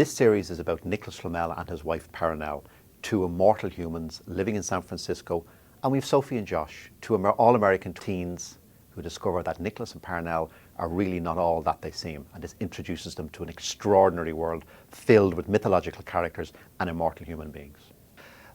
This series is about Nicholas Flamel and his wife Perenelle, two immortal humans living in San Francisco, and we have Sophie and Josh, two all-American teens who discover that Nicholas and Perenelle are really not all that they seem, and this introduces them to an extraordinary world filled with mythological characters and immortal human beings.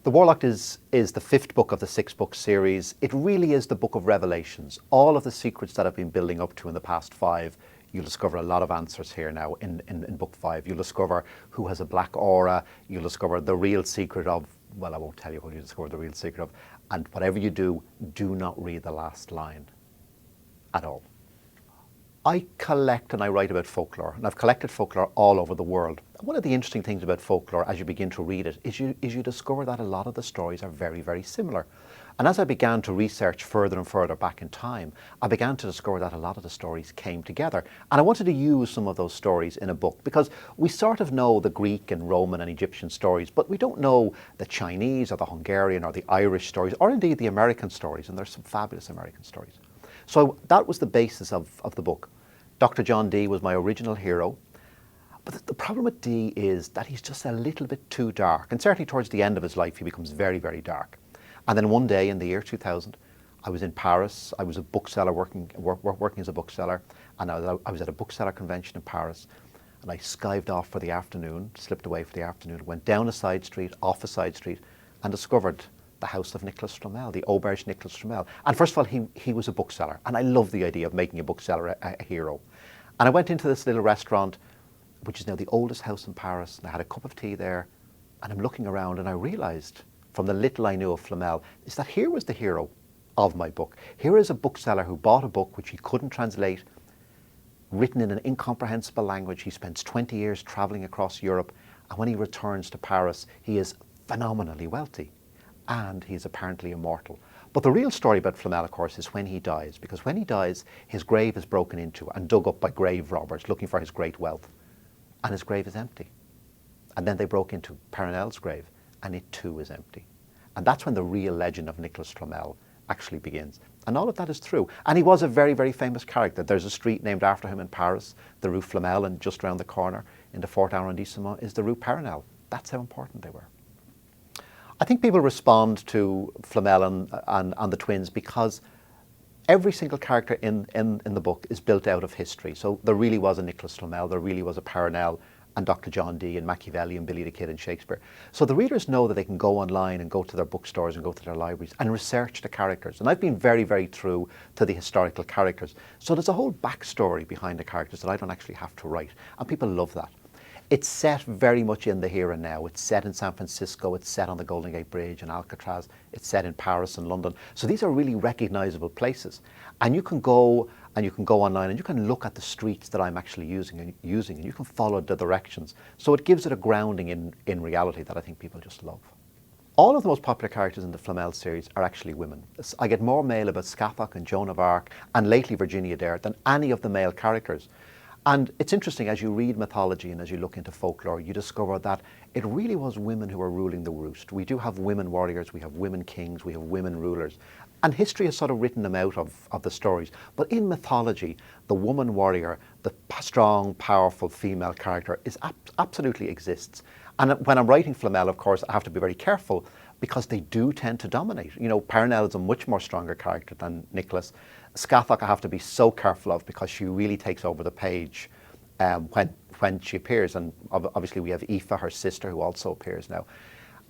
The Warlock is the fifth book of the six-book series. It really is the book of revelations. All of the secrets that I've been building up to in the past five, you'll discover a lot of answers here now in book five. You'll discover who has a black aura. You'll discover the real secret of, well, I won't tell you what you discover the real secret of. And whatever you do, do not read the last line at all. I collect and I write about folklore, and I've collected folklore all over the world. One of the interesting things about folklore as you begin to read it is you discover that a lot of the stories are very, very similar. And as I began to research further and further back in time, I began to discover that a lot of the stories came together. And I wanted to use some of those stories in a book because we sort of know the Greek and Roman and Egyptian stories, but we don't know the Chinese or the Hungarian or the Irish stories, or indeed the American stories, and there's some fabulous American stories. So that was the basis of the book. Dr. John Dee was my original hero, but the problem with Dee is that he's just a little bit too dark, and certainly towards the end of his life he becomes very, very dark. And then one day in the year 2000, I was in Paris. I was a bookseller working as a bookseller, and I was at a bookseller convention in Paris, and I skived off for the afternoon, slipped away for the afternoon, went down a side street, off a side street, and discovered the house of Nicholas Flamel, the auberge Nicholas Flamel. And first of all, he was a bookseller, and I love the idea of making a bookseller a hero. And I went into this little restaurant, which is now the oldest house in Paris, and I had a cup of tea there, and I'm looking around, and I realized, from the little I knew of Flamel, is that here was the hero of my book. Here is a bookseller who bought a book which he couldn't translate, written in an incomprehensible language. He spends 20 years traveling across Europe, and when he returns to Paris, he is phenomenally wealthy, and he's apparently immortal. But the real story about Flamel, of course, is when he dies, because when he dies, his grave is broken into and dug up by grave robbers looking for his great wealth, and his grave is empty. And then they broke into Perenelle's grave, and it too is empty. And that's when the real legend of Nicholas Flamel actually begins. And all of that is true. And he was a very, very famous character. There's a street named after him in Paris, the Rue Flamel, and just around the corner in the 4th arrondissement is the Rue Perenelle. That's how important they were. I think people respond to Flamel and the twins because every single character in the book is built out of history. So there really was a Nicholas Flamel, there really was a Perenelle, and Dr. John Dee and Machiavelli and Billy the Kid and Shakespeare. So the readers know that they can go online and go to their bookstores and go to their libraries and research the characters. And I've been very, very true to the historical characters. So there's a whole backstory behind the characters that I don't actually have to write. And people love that. It's set very much in the here and now. It's set in San Francisco, it's set on the Golden Gate Bridge and Alcatraz, it's set in Paris and London. So these are really recognizable places. And you can go online and you can look at the streets that I'm actually using and you can follow the directions. So it gives it a grounding in reality that I think people just love. All of the most popular characters in the Flamel series are actually women. I get more mail about Scathach and Joan of Arc and lately Virginia Dare than any of the male characters. And it's interesting, as you read mythology and as you look into folklore, you discover that it really was women who were ruling the roost. We do have women warriors, we have women kings, we have women rulers. And history has sort of written them out of the stories. But in mythology, the woman warrior, the strong, powerful female character absolutely exists. And when I'm writing Flamel, of course, I have to be very careful because they do tend to dominate. You know, Perenelle is a much more stronger character than Nicholas. Scathach I have to be so careful of because she really takes over the page when she appears. And obviously we have Aoife, her sister, who also appears now.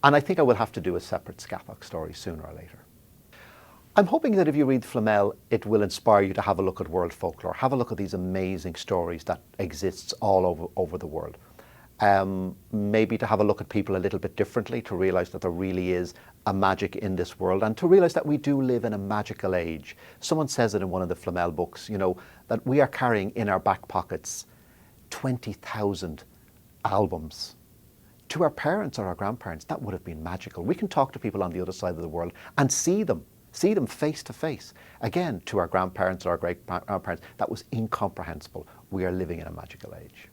And I think I will have to do a separate Scathach story sooner or later. I'm hoping that if you read Flamel, it will inspire you to have a look at world folklore. Have a look at these amazing stories that exists all over the world. Maybe to have a look at people a little bit differently, to realize that there really is a magic in this world and to realize that we do live in a magical age. Someone says it in one of the Flamel books, you know, that we are carrying in our back pockets 20,000 albums. To our parents or our grandparents, that would have been magical. We can talk to people on the other side of the world and see them face to face. Again, to our grandparents or our great-grandparents, that was incomprehensible. We are living in a magical age.